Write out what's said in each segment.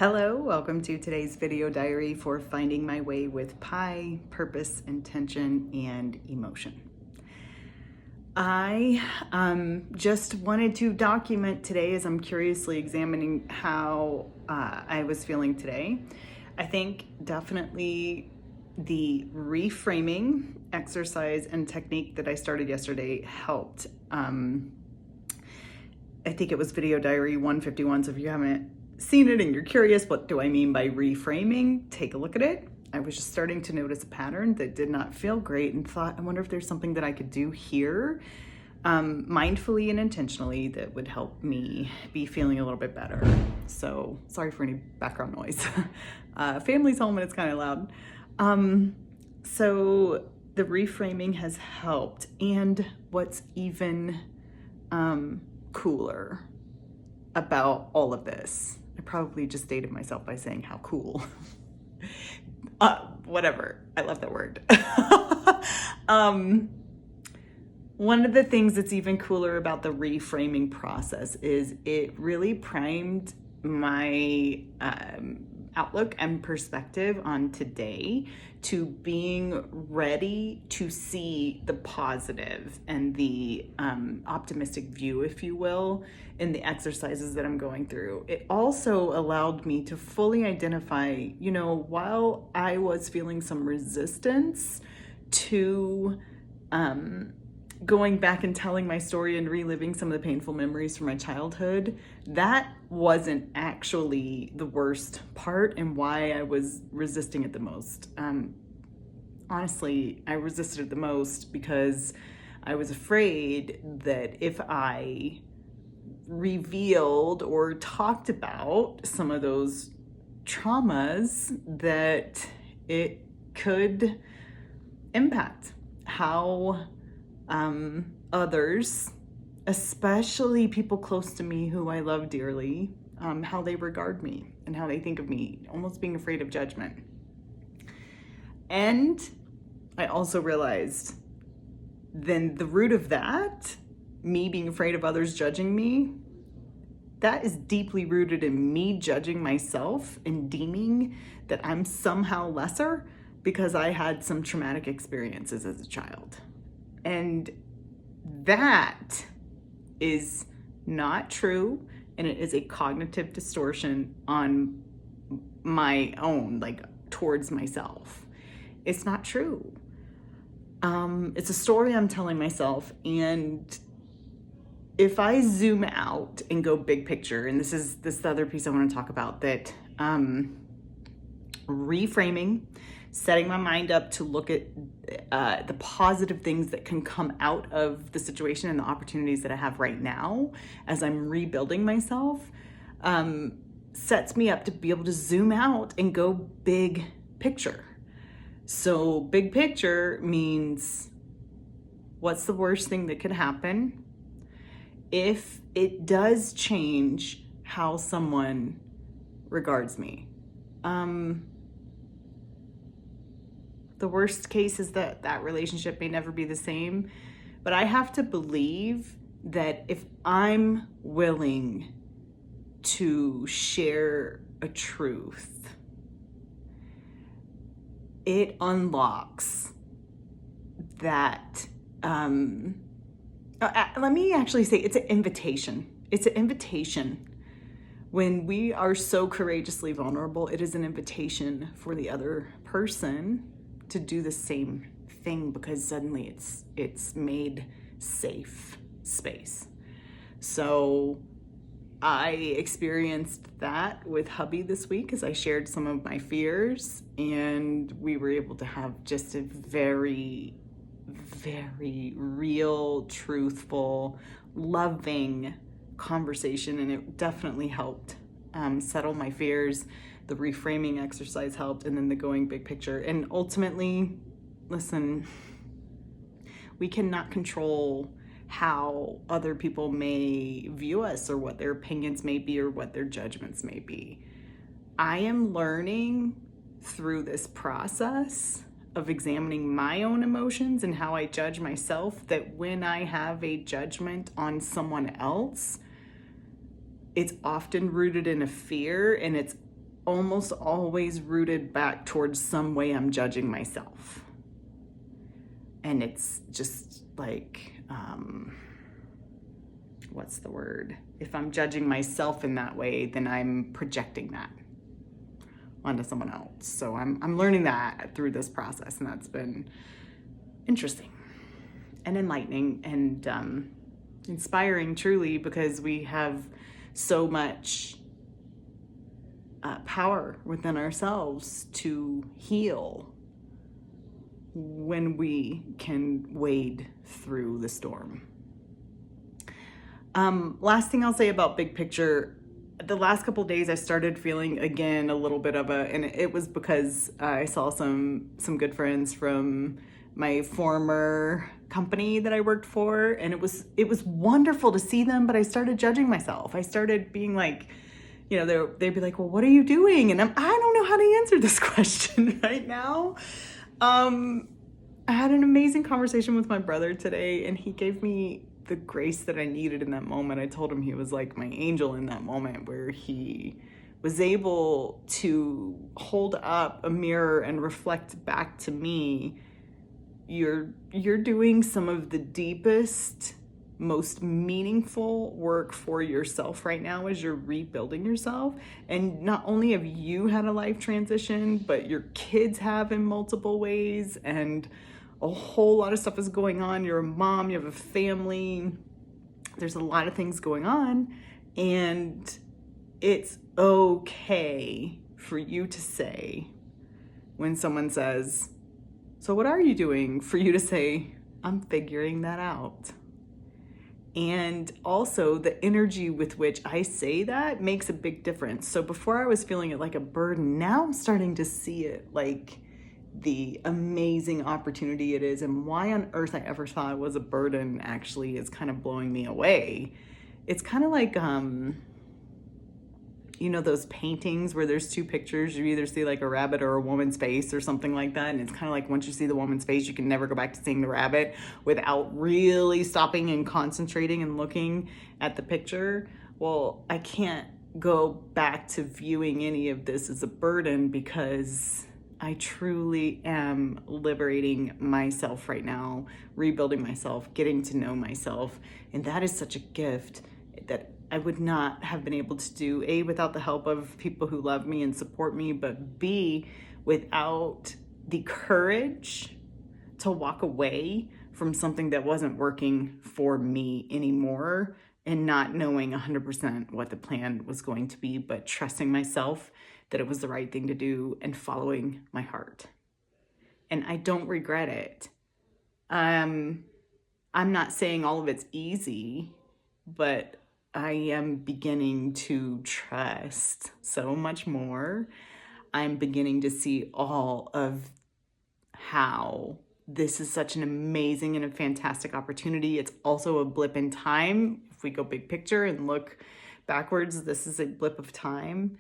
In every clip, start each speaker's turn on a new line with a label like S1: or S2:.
S1: Hello, welcome to today's video diary for finding my way with pie, purpose, intention, and emotion. I just wanted to document today as I'm curiously examining how I was feeling today. I think definitely the reframing exercise and technique that I started yesterday helped. I think it was video diary 151, so if you haven't seen it and you're curious, what do I mean by reframing? Take a look at it. I was just starting to notice a pattern that did not feel great and thought, I wonder if there's something that I could do here, mindfully and intentionally, that would help me be feeling a little bit better. So sorry for any background noise. Family's home and it's kind of loud. So the reframing has helped. And what's even cooler about all of this, I probably just dated myself by saying how cool. Whatever. I love that word. One of the things that's even cooler about the reframing process is it really primed my outlook and perspective on today to being ready to see the positive and the optimistic view, if you will, in the exercises that I'm going through. It also allowed me to fully identify, while I was feeling some resistance to going back and telling my story and reliving some of the painful memories from my childhood, that wasn't actually the worst part and why I was resisting it the most. Honestly, I resisted it the most because I was afraid that if I revealed or talked about some of those traumas, that it could impact how others, especially people close to me who I love dearly, how they regard me and how they think of me, almost being afraid of judgment. And I also realized then the root of that, me being afraid of others judging me, that is deeply rooted in me judging myself and deeming that I'm somehow lesser because I had some traumatic experiences as a child. And that is not true, and it is a cognitive distortion on my own, towards myself. It's not true. It's a story I'm telling myself, and if I zoom out and go big picture, and this is the other piece I want to talk about, that reframing, setting my mind up to look at the positive things that can come out of the situation and the opportunities that I have right now as I'm rebuilding myself, sets me up to be able to zoom out and go big picture. So big picture means, what's the worst thing that could happen if it does change how someone regards me? The worst case is that relationship may never be the same, but I have to believe that if I'm willing to share a truth, it unlocks that. Let me actually say it's an invitation. It's an invitation. When we are so courageously vulnerable, it is an invitation for the other person to do the same thing, because suddenly it's made safe space. So I experienced that with hubby this week as I shared some of my fears, and we were able to have just a very, very real, truthful, loving conversation, and it definitely helped settle my fears. The reframing exercise helped, and then the going big picture. And ultimately, listen, we cannot control how other people may view us, or what their opinions may be, or what their judgments may be. I am learning through this process of examining my own emotions and how I judge myself, that when I have a judgment on someone else, it's often rooted in a fear, and it's almost always rooted back towards some way I'm judging myself. And it's just like, what's the word? If I'm judging myself in that way, then I'm projecting that onto someone else. So I'm learning that through this process, and that's been interesting and enlightening and inspiring, truly, because we have so much power within ourselves to heal when we can wade through the storm. Last thing I'll say about big picture, the last couple of days I started feeling again a little bit of and it was because I saw some good friends from my former company that I worked for, and it was wonderful to see them, but I started judging myself. I started being like, they'd be like, well, what are you doing? And I don't know how to answer this question right now. I had an amazing conversation with my brother today, and he gave me the grace that I needed in that moment. I told him he was like my angel in that moment, where he was able to hold up a mirror and reflect back to me, you're doing some of the deepest, most meaningful work for yourself right now as you're rebuilding yourself. And not only have you had a life transition, but your kids have in multiple ways, and a whole lot of stuff is going on. You're a mom, you have a family, there's a lot of things going on, and it's okay for you to say, when someone says, so what are you doing? For you to say, I'm figuring that out. And also the energy with which I say that makes a big difference. So before I was feeling it like a burden, now I'm starting to see it like the amazing opportunity it is, and why on earth I ever thought it was a burden actually is kind of blowing me away. It's kind of like, those paintings where there's two pictures, you either see like a rabbit or a woman's face or something like that. And it's kind of like, once you see the woman's face, you can never go back to seeing the rabbit without really stopping and concentrating and looking at the picture. Well, I can't go back to viewing any of this as a burden, because I truly am liberating myself right now, rebuilding myself, getting to know myself. And that is such a gift that I would not have been able to do, A, without the help of people who love me and support me, but B, without the courage to walk away from something that wasn't working for me anymore, and not knowing 100% what the plan was going to be, but trusting myself that it was the right thing to do and following my heart. And I don't regret it. I'm not saying all of it's easy, but I am beginning to trust so much more. I'm beginning to see all of how this is such an amazing and a fantastic opportunity. It's also a blip in time. If we go big picture and look backwards, this is a blip of time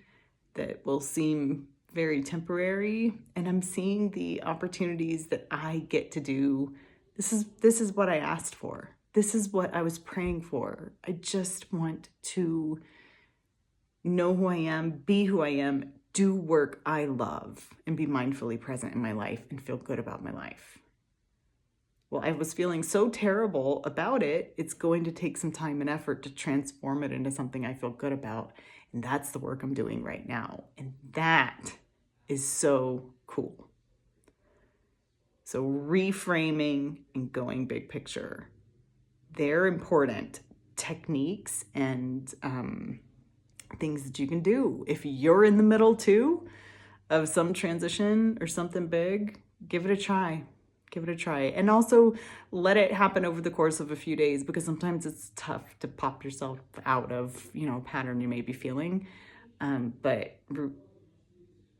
S1: that will seem very temporary. And I'm seeing the opportunities that I get to do. This is what I asked for. This is what I was praying for. I just want to know who I am, be who I am, do work I love, and be mindfully present in my life and feel good about my life. Well, I was feeling so terrible about it. It's going to take some time and effort to transform it into something I feel good about. And that's the work I'm doing right now. And that is so cool. So reframing and going big picture, they're important techniques and things that you can do. If you're in the middle too of some transition or something big, give it a try. Give it a try. And also let it happen over the course of a few days, because sometimes it's tough to pop yourself out of, a pattern you may be feeling. But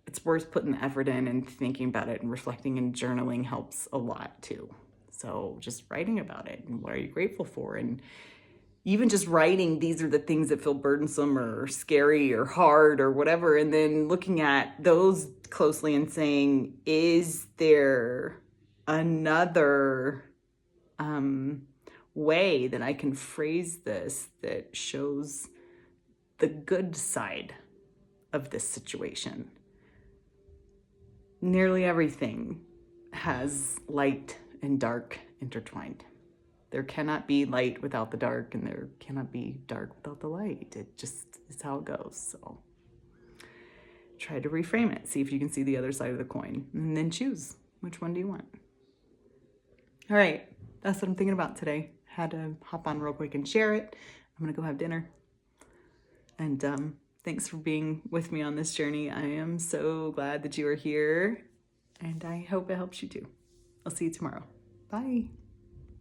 S1: it's worth putting the effort in, and thinking about it and reflecting and journaling helps a lot too. So just writing about it, and what are you grateful for? And even just writing, these are the things that feel burdensome or scary or hard or whatever. And then looking at those closely and saying, is there another way that I can phrase this that shows the good side of this situation. Nearly everything has light and dark intertwined. There cannot be light without the dark, and there cannot be dark without the light. It just is how it goes. So try to reframe it. See if you can see the other side of the coin, and then choose which one do you want. All right, that's what I'm thinking about today. Had to hop on real quick and share it. I'm gonna go have dinner. And thanks for being with me on this journey. I am so glad that you are here, and I hope it helps you too. I'll see you tomorrow. Bye.